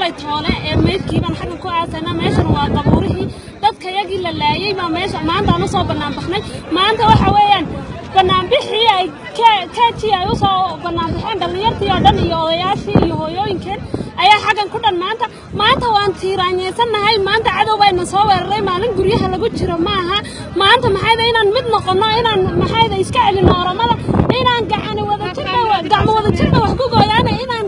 shalay toole ee meydkiiban xagga ku aasana meeshan waa qabuurihii dadka yagii la laayay ma meesha maanta aan soo banaan baxnay maanta waxa weeyaan banaan bixii ay ka ay soo banaan bixeen dhalinyartii oo dhan iyo odayaashii iyo hooyooyinkeen ayaa xaggan ku dhan maanta waan tiiraanyeysanahay maanta cadow bayna soo weeraray maalin guryaha lagu jiro maaha maanta maxay inaan mid noqono inaan maxay iska celino oramada inaan gacmo wada jirba wax ku gooyaan inaan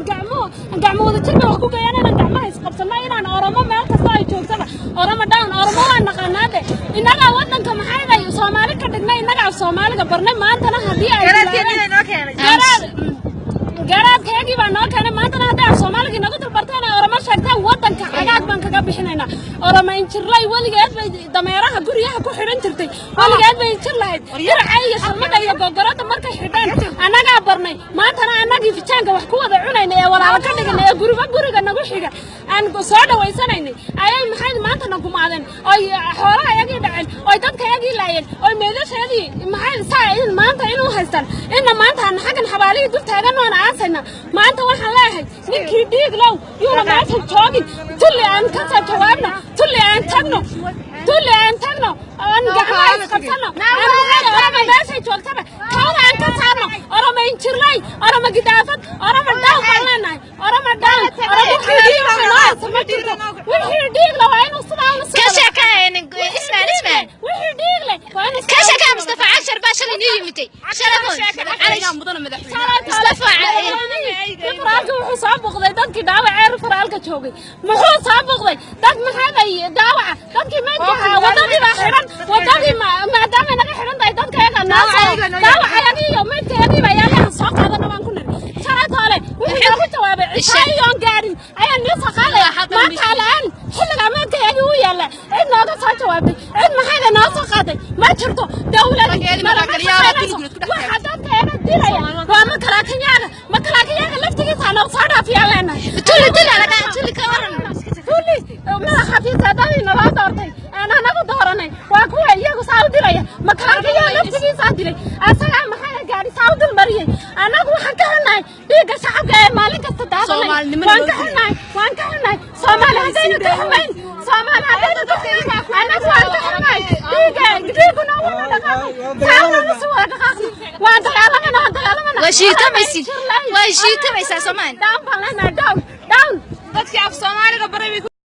gacmo wada jirba wax ku gooyaan inaan gacmaha isqabsano inaan oramo meel kasta ay joogtaba oramo daan oramo waan naqanaade inaga wadanka maxay Soomaali ka dhignay inaga Soomaaliga barnay maantana hadii ay garaadkeegii baa noo keenay maantana hadii Soomaaliga nagu dalbartaan oramo sheegtaan wadanka cagaad baan kaga bixinayna oramo injirlay waligeed bay dameeraha guryaha ku xiran jirtay waligeed bay injir lahayd dircay iyo samada iyo gogorada markay xidhaan anaga barnay maantana anagii fijaanka wax ku wada cunayna ee walaalo ka dhiganay guriga nagu xiga aan soo dhawaysanaynay ayay maxay maanta nagu maadeen oo xoolaha ayagii dhaceen oo dadka ayagii laayeen oo meedashadii maxay saayin maanta inuu haystaan in maanta aan xagan xabaaliga dul taagan oo aasayna maanta waxaan leeyahay ninkii dhiig low yuu maanta joogin tulli aan ka soo jawaabna tulli aan tagno aan gacmaha qabsano aan meesha joogtaba kawda aan ka saarno orama injirlay orama gidaafad orama daaw balanaay orama daaw wixii dhiig law aynu sidaan ka shaqeeyeen ismaan wixii dhiig leh ka shaqeey Mustafa Cashar baashal inuu yimid علينا مدن مدحوينه مصطفى فرالك wuxuu soo boqday dadkii dhaawacay faraalka joogay muxuu soo boqday dad maxay dhaawac dadkii meedka wadadii baa xiran wadadii maadaama naga xiran tahay dadka ayaga dhaawacayagii iyo meedkayagii baa yahay soo qaadana baan ku niri shaqaale wuxuu ku jawaabay ishaayeen gaarin ayaan nisa qaaday ma talaan xilliga meedkayagii uu yaala cid nooga soo jawaabay cid maxay noo soo qaaday ma jirto dawladda waxa dadka ayaga dilaya waa ma kala kanyaga laftigiisa aan soo dhaafiyana tulli ka waran tulli ma xafiis hadii nala doortay ana nagu dooranay waa kuwa iyagu saa u dilaya ma kala kanyaga laftigiisa dilay asaga maxay gaari saa u dil mariyay anagu waxaan ka helnay dhiiga shacabka ee maalin kasta daadanay waan ka helnay Soomaali hadaynu ka helnay Soomaali hadaynu ka helnay anagu waan ka helnay dhiiguna wada dhaqaaqay taawna soo wada dhaqaaqay waan dagaalamana وشيتميسا سومان down dadkii af Soomaaliga